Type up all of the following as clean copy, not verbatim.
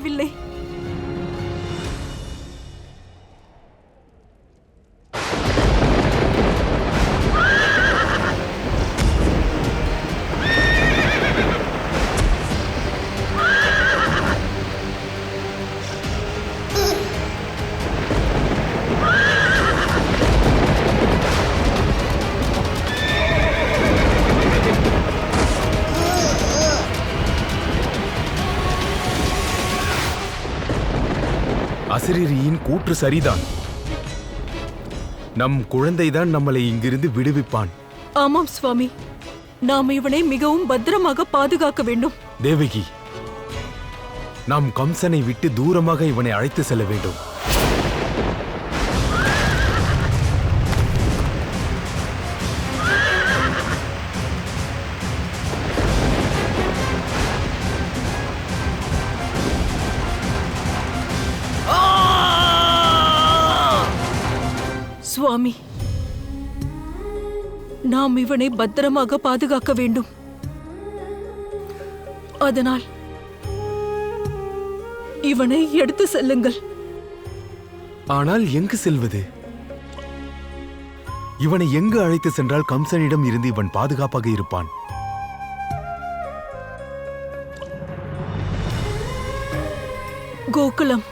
முடியவில்லை. அசிரியின் கூற்று சரிதான். நம் குழந்தைதான் நம்மளை இங்கிருந்து விடுவிப்பான். ஆமாம் சுவாமி, நாம் இவனை மிகவும் பத்திரமாக பாதுகாக்க வேண்டும். தேவகி, நாம் கம்சனை விட்டு தூரமாக இவனை அழைத்து செல்ல வேண்டும். சுவாமி, நாம் இவனை பத்திரமாக பாதுகாக்க வேண்டும். அதனால் இவனை எடுத்து செல்லுங்கள். ஆனால் எங்கு செல்வது? இவனை எங்கு அழைத்து சென்றால் கம்சனிடம் இருந்து இவன் பாதுகாப்பாக இருப்பான்? கோகுலம்.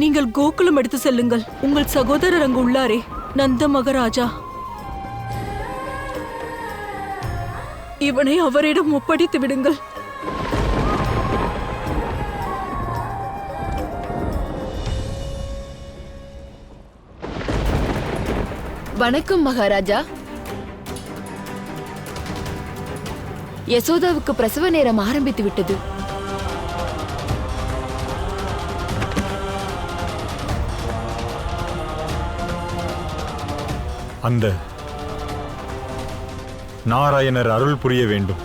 நீங்கள் கோகுலம் எடுத்து செல்லுங்கள். உங்கள் சகோதரர் அங்கு உள்ளாரே, நந்த மகாராஜா. இவனை அவரிடம் ஒப்படைத்து விடுங்கள். வணக்கம் மகாராஜா. யசோதாவுக்கு பிரசவ நேரம் ஆரம்பித்து விட்டது. அந்த நாராயணர் அருள் புரிய வேண்டும்.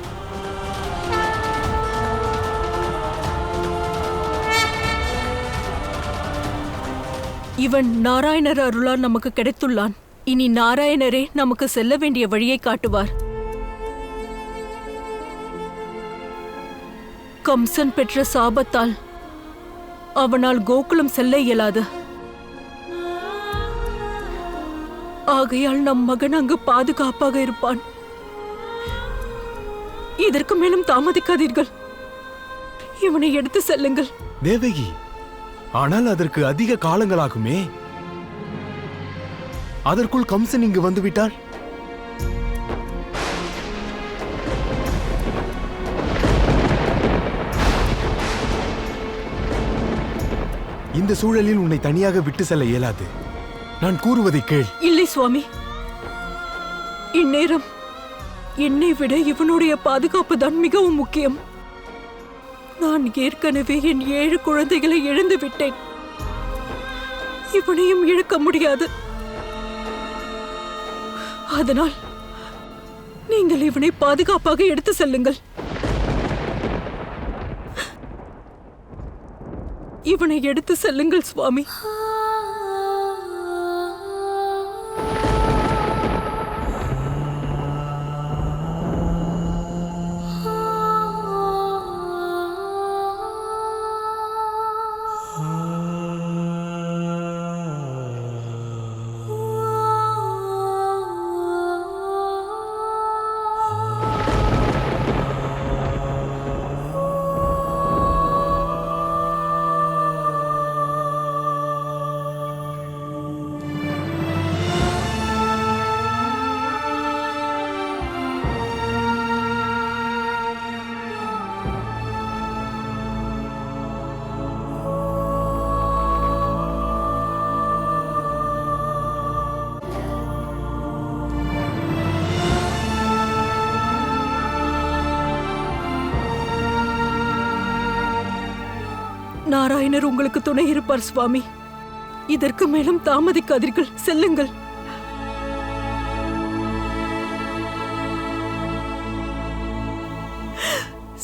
இவன் நாராயணர் அருளால் நமக்கு கிடைத்துள்ளான். இனி நாராயணரே நமக்கு செல்ல வேண்டிய வழியை காட்டுவார். கம்சன் பெற்ற சாபத்தால் அவனால் கோகுலம் செல்ல இயலாது. ஆகையால் நம் மகன் அங்கு பாதுகாப்பாக இருப்பான். இதற்கு மேலும் தாமதிக்காதீர்கள். இவனை எடுத்து செல்லுங்கள். தேவகி, ஆனால் அதற்கு அதிக காலங்களாகுமே. அதற்குள் கம்சன் இங்கு வந்துவிட்டார். இந்த சூழலில் உன்னை தனியாக விட்டு செல்ல இயலாது. நான் கூறுவதை கேள். இல்லை சுவாமி, இந்நேரம் என்னை விட இவனுடைய பாதுகாப்பு தான் மிகவும் முக்கியம். நான் ஏற்கனவே என் 7 குழந்தைகளை இழந்து விட்டேன். இவனையும் இழக்க முடியாது. அதனால் நீங்கள் இவனை பாதுகாப்பாக எடுத்து செல்லுங்கள். இவனை எடுத்து செல்லுங்கள் சுவாமி. நாராயணர் உங்களுக்கு துணை இருப்பார் சுவாமி. இதற்கு மேலும் தாமதிக்காதீர்கள். செல்லுங்கள்.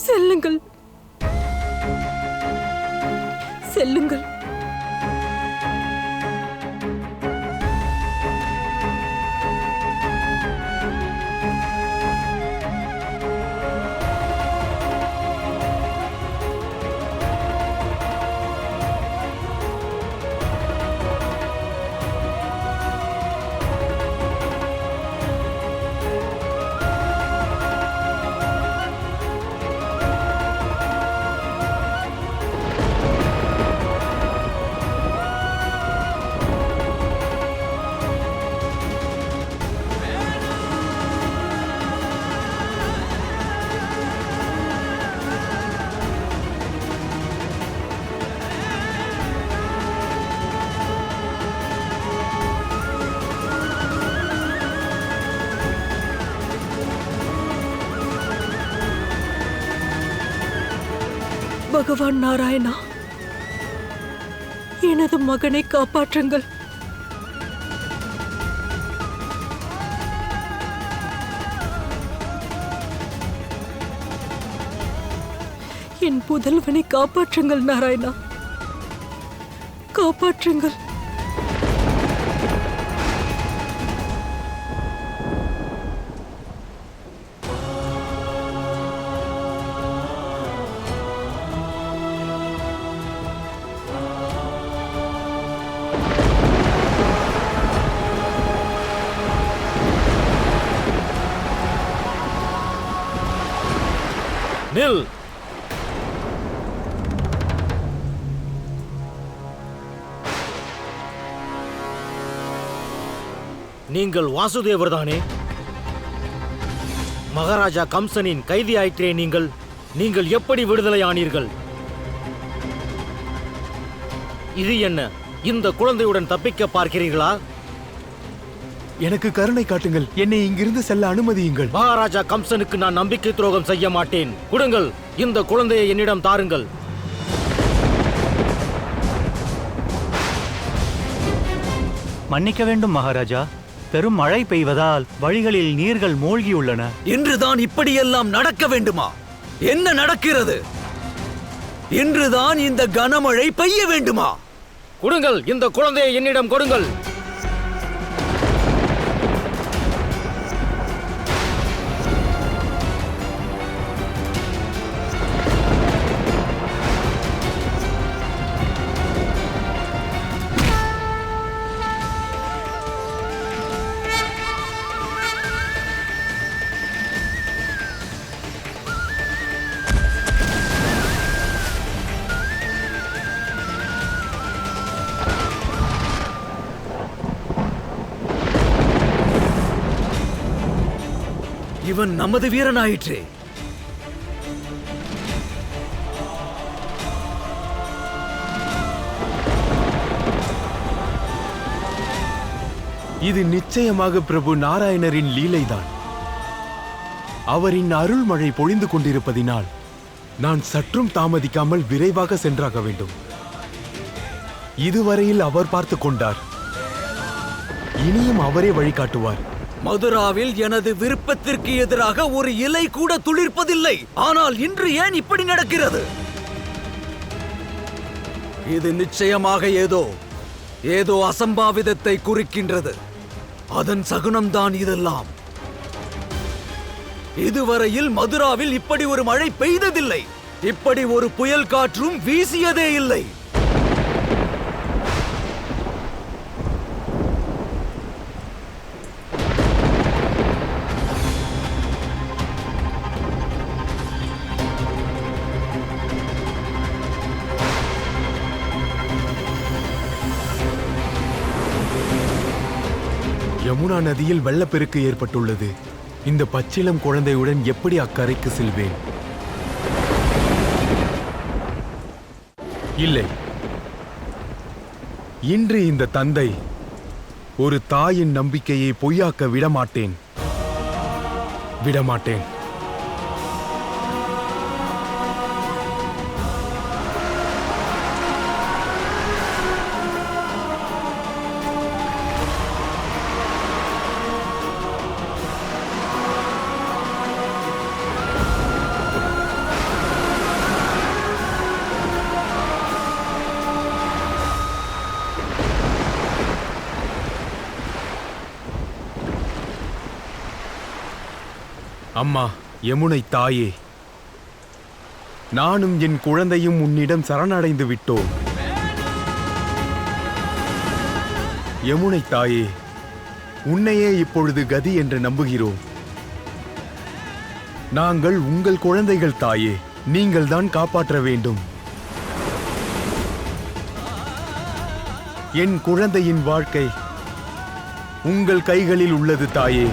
செல்லுங்கள், செல்லுங்கள். பகவான் நாராயணா, எனது மகனை காப்பாற்றுங்கள். என் புதல்வனை காப்பாற்றுங்கள் நாராயணா, காப்பாற்றுங்கள். நில். நீங்கள் வாசுதேவர் தானே? மகாராஜா கம்சனின் கைதி ஆயிற்றே நீங்கள். நீங்கள் எப்படி விடுதலையானீர்கள்? இது என்ன? இந்த குழந்தையுடன் தப்பிக்க பார்க்கிறீர்களா? எனக்கு கருணை காட்டுங்கள். என்னை இங்கிருந்து செல்ல அனுமதியுங்கள். மகாராஜா கம்சனுக்கு நான் நம்பிக்கை துரோகம் செய்ய மாட்டேன். கொடுங்கள், இந்த குழந்தையை என்னிடம் தாருங்கள். மன்னிக்க வேண்டும் மகாராஜா, பெரும் மழை பெய்வதால் வழிகளில் நீர்கள் மூழ்கியுள்ளன. இன்றுதான் இப்படியெல்லாம் நடக்க வேண்டுமா? என்ன நடக்கிறது? இன்றுதான் இந்த கனமழை பெய்ய வேண்டுமா? கொடுங்கள், இந்த குழந்தையை என்னிடம் கொடுங்கள். இவன் நமது வீரனாயிற்றே. இது நிச்சயமாக பிரபு நாராயணரின் லீலைதான். அவரின் அருள்மழை பொழிந்து கொண்டிருப்பதினால் நான் சற்றும் தாமதிக்காமல் விரைவாக சென்றாக வேண்டும். இதுவரையில் அவர் பார்த்து கொண்டார், இனியும் அவரே வழிகாட்டுவார். மதுராவில் எனது விருப்பத்திற்கு எதிராக ஒரு இலை கூட துளிர்ப்பதில்லை. ஆனால் இன்று ஏன் இப்படி நடக்கிறது? இது நிச்சயமாக ஏதோ அசம்பாவிதத்தை குறிக்கின்றது. அதன் சகுனம்தான் இதெல்லாம். இதுவரையில் மதுராவில் இப்படி ஒரு மழை பெய்ததில்லை. இப்படி ஒரு புயல் காற்றும் வீசியதே இல்லை. யமுனா நதியில் வெள்ளப்பெருக்கு ஏற்பட்டுள்ளது. இந்த பச்சிளம் குழந்தையுடன் எப்படி அக்கரைக்கு செல்வேன்? இல்லை, இன்று இந்த தந்தை ஒரு தாயின் நம்பிக்கையை பொய்யாக்க விடமாட்டேன். அம்மா, யமுனை தாயே, நானும் என் குழந்தையும் உன்னிடம் சரணடைந்து விட்டோம். யமுனை தாயே, உன்னையே இப்பொழுது கதி என்று நம்புகிறோம். நாங்கள் உங்கள் குழந்தைகள் தாயே, நீங்கள்தான் காப்பாற்ற வேண்டும். என் குழந்தையின் வாழ்க்கை உங்கள் கைகளில் உள்ளது தாயே.